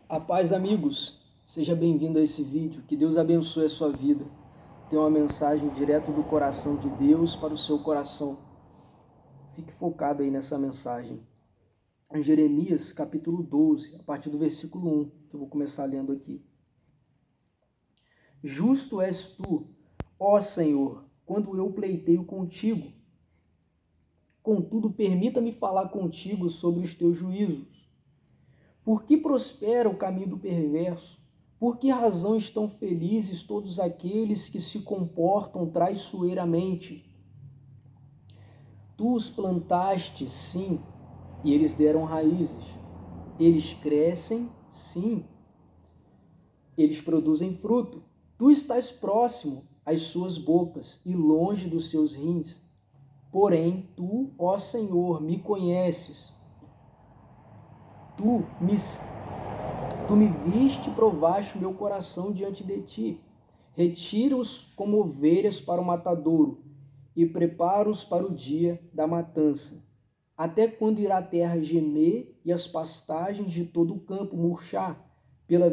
A paz, amigos, seja bem-vindo a esse vídeo, que Deus abençoe a sua vida. Tem uma mensagem direto do coração de Deus para o seu coração. Fique focado aí nessa mensagem. Em Jeremias, capítulo 12, a partir do versículo 1, que eu vou começar lendo aqui. Justo és tu, ó Senhor, quando eu pleiteio contigo. Contudo, permita-me falar contigo sobre os teus juízos. Por que prospera o caminho do perverso? Por que razão estão felizes todos aqueles que se comportam traiçoeiramente? Tu os plantaste, sim, e eles deram raízes. Eles crescem, sim, eles produzem fruto. Tu estás próximo às suas bocas e longe dos seus rins. Porém, tu, ó Senhor, me conheces. Tu me viste e provaste o meu coração diante de ti. Retira-os como ovelhas para o matadouro e prepara-os para o dia da matança. Até quando irá a terra gemer e as pastagens de todo o campo murchar pela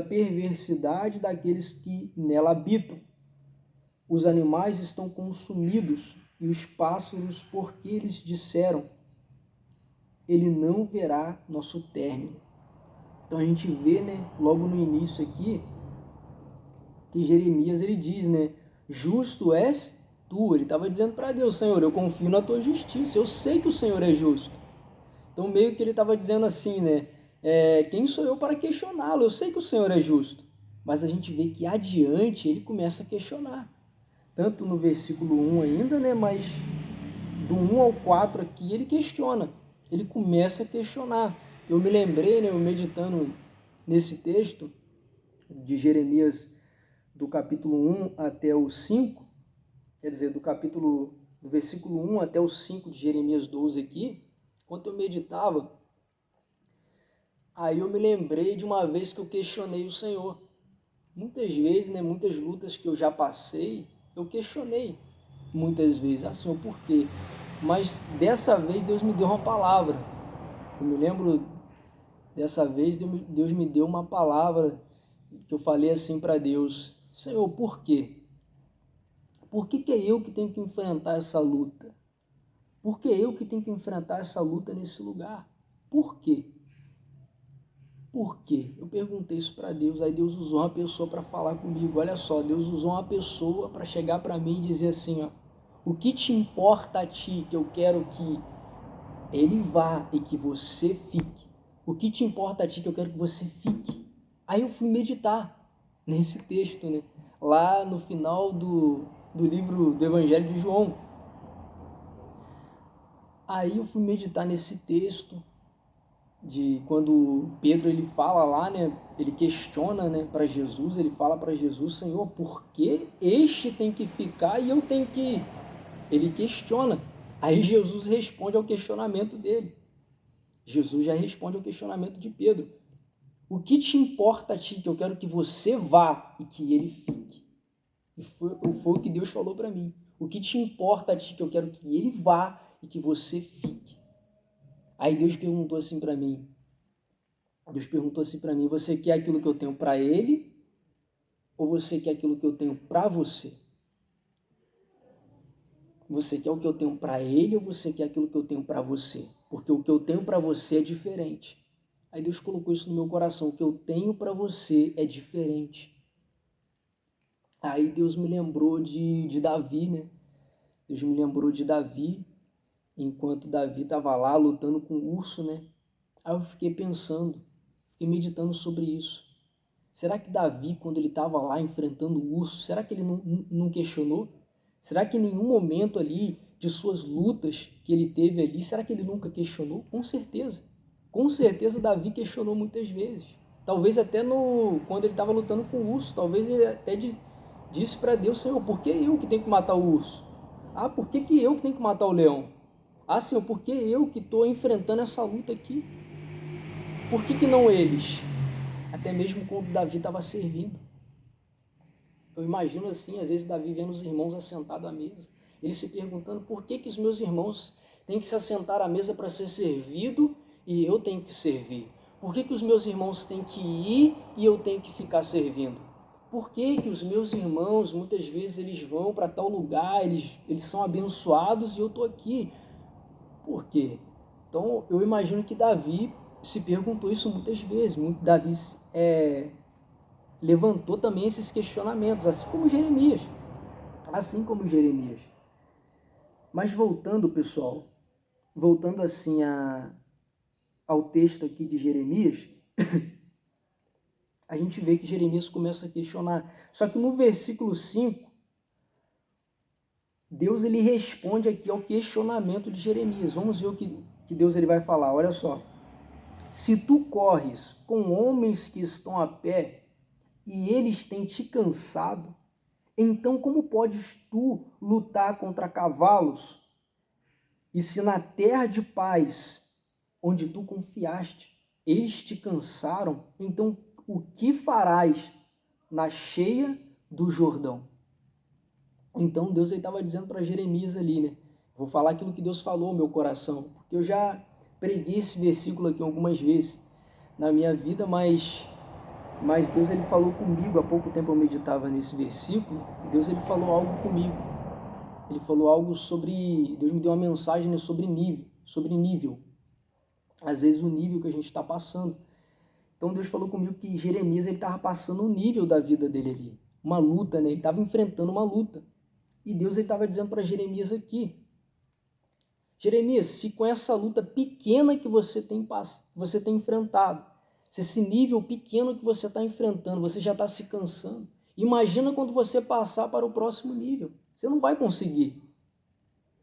perversidade daqueles que nela habitam? Os animais estão consumidos e os pássaros, porque eles disseram: ele não verá nosso término. Então a gente vê, logo no início aqui, que Jeremias ele diz, justo és tu. Ele estava dizendo para Deus: Senhor, eu confio na tua justiça, eu sei que o Senhor é justo. Então meio que ele estava dizendo assim, quem sou eu para questioná-lo? Eu sei que o Senhor é justo. Mas a gente vê que adiante ele começa a questionar. Tanto no versículo 1 ainda, mas do 1 ao 4 aqui ele questiona. Ele começa a questionar. Eu me lembrei, eu meditando nesse texto de Jeremias, do capítulo 1 até o 5, quer dizer, do versículo 1 até o 5 de Jeremias 12 aqui, enquanto eu meditava, aí eu me lembrei de uma vez que eu questionei o Senhor. Muitas vezes, muitas lutas que eu já passei, eu questionei muitas vezes, Senhor, por quê? Mas dessa vez Deus me deu uma palavra. Eu me lembro, dessa vez Deus me deu uma palavra que eu falei assim para Deus: Senhor, por quê? Por que é eu que tenho que enfrentar essa luta? Por que eu que tenho que enfrentar essa luta nesse lugar? Por quê? Por quê? Eu perguntei isso para Deus, aí Deus usou uma pessoa para falar comigo. Olha só, Deus usou uma pessoa para chegar para mim e dizer assim, o que te importa a ti, que eu quero que ele vá e que você fique? O que te importa a ti, que eu quero que você fique? Aí eu fui meditar nesse texto, lá no final do livro do Evangelho de João. Aí eu fui meditar nesse texto de quando Pedro ele fala lá, ele questiona, para Jesus, ele fala para Jesus: Senhor, por que este tem que ficar e eu tenho que ir? Ele questiona. Aí Jesus responde ao questionamento dele. Jesus já responde ao questionamento de Pedro. O que te importa a ti, que eu quero que você vá e que ele fique? E foi o que Deus falou para mim. O que te importa a ti, que eu quero que ele vá e que você fique? Aí Deus perguntou assim para mim, você quer aquilo que eu tenho para ele ou você quer aquilo que eu tenho para você? Você quer o que eu tenho para ele ou você quer aquilo que eu tenho para você? Porque o que eu tenho para você é diferente. Aí Deus colocou isso no meu coração, o que eu tenho para você é diferente. Aí Deus me lembrou de Davi, Deus me lembrou de Davi, enquanto Davi estava lá lutando com o urso, Aí eu fiquei pensando, fiquei meditando sobre isso. Será que Davi, quando ele estava lá enfrentando o urso, será que ele não questionou? Será que em nenhum momento ali de suas lutas que ele teve ali, será que ele nunca questionou? Com certeza. Com certeza Davi questionou muitas vezes. Talvez até quando ele estava lutando com o urso, talvez ele até disse para Deus: Senhor, por que eu que tenho que matar o urso? Ah, por que eu que tenho que matar o leão? Ah, Senhor, por que eu que estou enfrentando essa luta aqui? Por que não eles? Até mesmo quando Davi estava servindo. Eu imagino assim, às vezes Davi vendo os irmãos assentados à mesa, ele se perguntando por que os meus irmãos têm que se assentar à mesa para ser servido e eu tenho que servir? Por que os meus irmãos têm que ir e eu tenho que ficar servindo? Por que os meus irmãos, muitas vezes, eles vão para tal lugar, eles são abençoados e eu estou aqui? Por quê? Então, eu imagino que Davi se perguntou isso muitas vezes. Davi levantou também esses questionamentos, assim como Jeremias. Assim como Jeremias. Mas voltando, pessoal, voltando assim ao texto aqui de Jeremias, a gente vê que Jeremias começa a questionar. Só que no versículo 5, Deus ele responde aqui ao questionamento de Jeremias. Vamos ver o que Deus ele vai falar. Olha só. Se tu corres com homens que estão a pé e eles têm te cansado, então como podes tu lutar contra cavalos? E se na terra de paz, onde tu confiaste, eles te cansaram, então o que farás na cheia do Jordão? Então Deus estava dizendo para Jeremias ali, né? Vou falar aquilo que Deus falou no meu coração, porque eu já preguei esse versículo aqui algumas vezes na minha vida, mas Deus ele falou comigo. Há pouco tempo eu meditava nesse versículo, e Deus ele falou algo comigo. Ele falou algo sobre, Deus me deu uma mensagem sobre nível. Às vezes o nível que a gente está passando. Então Deus falou comigo que Jeremias ele estava passando o nível da vida dele ali, uma luta, né? Ele estava enfrentando uma luta. E Deus estava dizendo para Jeremias aqui: Jeremias, se com essa luta pequena que você tem enfrentado, se esse nível pequeno que você está enfrentando, você já está se cansando, imagina quando você passar para o próximo nível. Você não vai conseguir.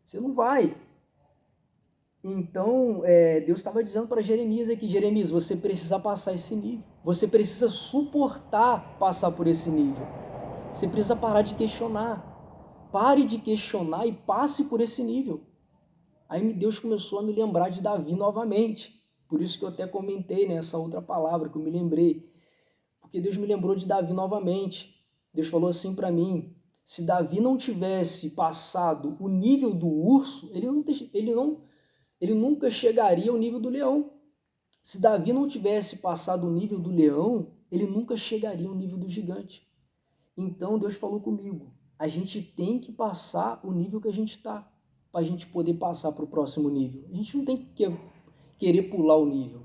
Você não vai. Então, Deus estava dizendo para Jeremias aqui: Jeremias, você precisa passar esse nível. Você precisa suportar passar por esse nível. Você precisa parar de questionar. Pare de questionar e passe por esse nível. Aí Deus começou a me lembrar de Davi novamente. Por isso que eu até comentei nessa outra palavra que eu me lembrei. Porque Deus me lembrou de Davi novamente. Deus falou assim para mim: se Davi não tivesse passado o nível do urso, ele nunca chegaria ao nível do leão. Se Davi não tivesse passado o nível do leão, ele nunca chegaria ao nível do gigante. Então Deus falou comigo: a gente tem que passar o nível que a gente está, para a gente poder passar para o próximo nível. A gente não tem que querer pular o nível.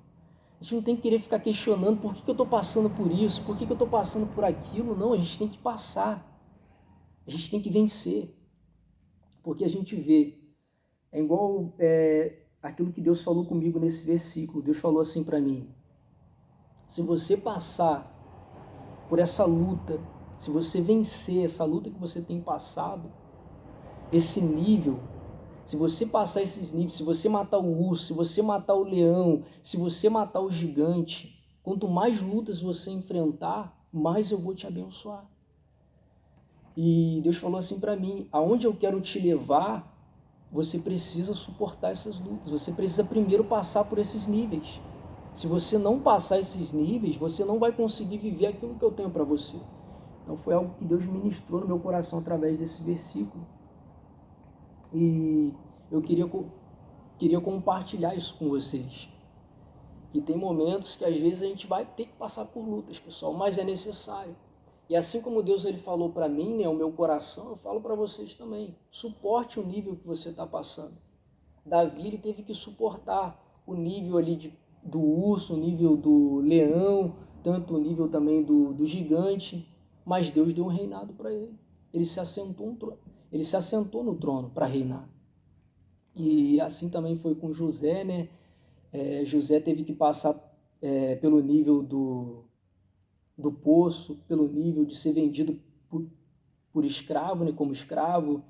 A gente não tem que querer ficar questionando por que eu estou passando por isso, por que eu estou passando por aquilo. Não, a gente tem que passar. A gente tem que vencer. Porque a gente vê, é igual aquilo que Deus falou comigo nesse versículo. Deus falou assim para mim: se você passar por essa luta, se você vencer essa luta que você tem passado, esse nível, se você passar esses níveis, se você matar o urso, se você matar o leão, se você matar o gigante, quanto mais lutas você enfrentar, mais eu vou te abençoar. E Deus falou assim para mim: aonde eu quero te levar, você precisa suportar essas lutas, você precisa primeiro passar por esses níveis. Se você não passar esses níveis, você não vai conseguir viver aquilo que eu tenho para você. Então foi algo que Deus ministrou no meu coração através desse versículo. E eu queria compartilhar isso com vocês. Que tem momentos que às vezes a gente vai ter que passar por lutas, pessoal, mas é necessário. E assim como Deus ele falou para mim, né, o meu coração, eu falo para vocês também. Suporte o nível que você está passando. Davi ele teve que suportar o nível ali do urso, o nível do leão, tanto o nível também do gigante, mas Deus deu um reinado para ele. Ele se assentou no trono para reinar. E assim também foi com José, né? José teve que passar pelo nível do poço, pelo nível de ser vendido por escravo, né? Como escravo.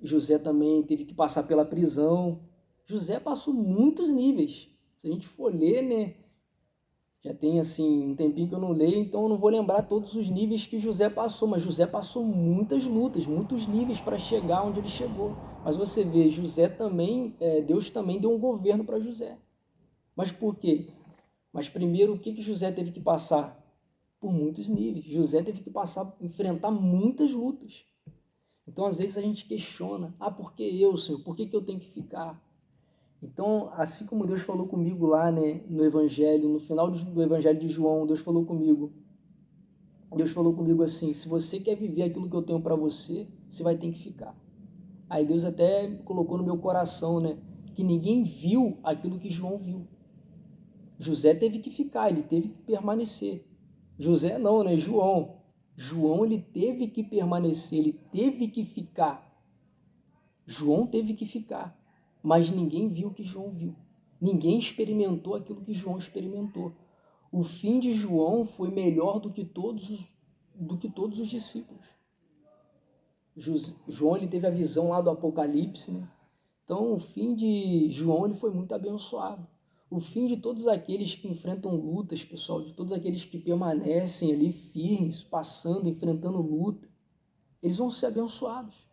José também teve que passar pela prisão. José passou muitos níveis. Se a gente for ler, né? Já tem assim um tempinho que eu não leio, então eu não vou lembrar todos os níveis que José passou, mas José passou muitas lutas, muitos níveis para chegar onde ele chegou. Mas você vê, José também, Deus também deu um governo para José. Mas por quê? Mas primeiro, o que José teve que passar? Por muitos níveis. José teve que enfrentar muitas lutas. Então, às vezes a gente questiona: por que eu, Senhor? Por que eu tenho que ficar? Então, assim como Deus falou comigo lá, né, no Evangelho, no final do Evangelho de João, Deus falou comigo. Deus falou comigo assim: se você quer viver aquilo que eu tenho para você, você vai ter que ficar. Aí Deus até colocou no meu coração, né, que ninguém viu aquilo que João viu. José teve que ficar, ele teve que permanecer. José não, né? João. João ele teve que permanecer, ele teve que ficar. João teve que ficar, mas ninguém viu o que João viu. Ninguém experimentou aquilo que João experimentou. O fim de João foi melhor do que todos os discípulos. João ele teve a visão lá do Apocalipse, né? Então o fim de João ele foi muito abençoado. O fim de todos aqueles que enfrentam lutas, pessoal, de todos aqueles que permanecem ali firmes, passando, enfrentando luta, eles vão ser abençoados.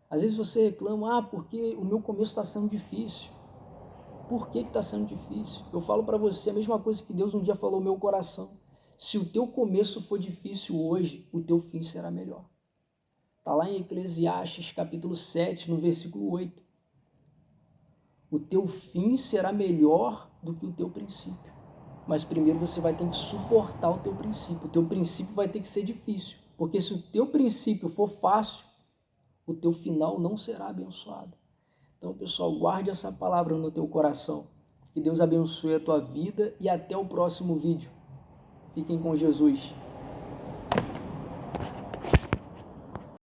Às vezes você reclama, porque o meu começo está sendo difícil. Por que está sendo difícil? Eu falo para você a mesma coisa que Deus um dia falou no meu coração. Se o teu começo for difícil hoje, o teu fim será melhor. Está lá em Eclesiastes capítulo 7, no versículo 8. O teu fim será melhor do que o teu princípio. Mas primeiro você vai ter que suportar o teu princípio. O teu princípio vai ter que ser difícil. Porque se o teu princípio for fácil, o teu final não será abençoado. Então, pessoal, guarde essa palavra no teu coração. Que Deus abençoe a tua vida e até o próximo vídeo. Fiquem com Jesus.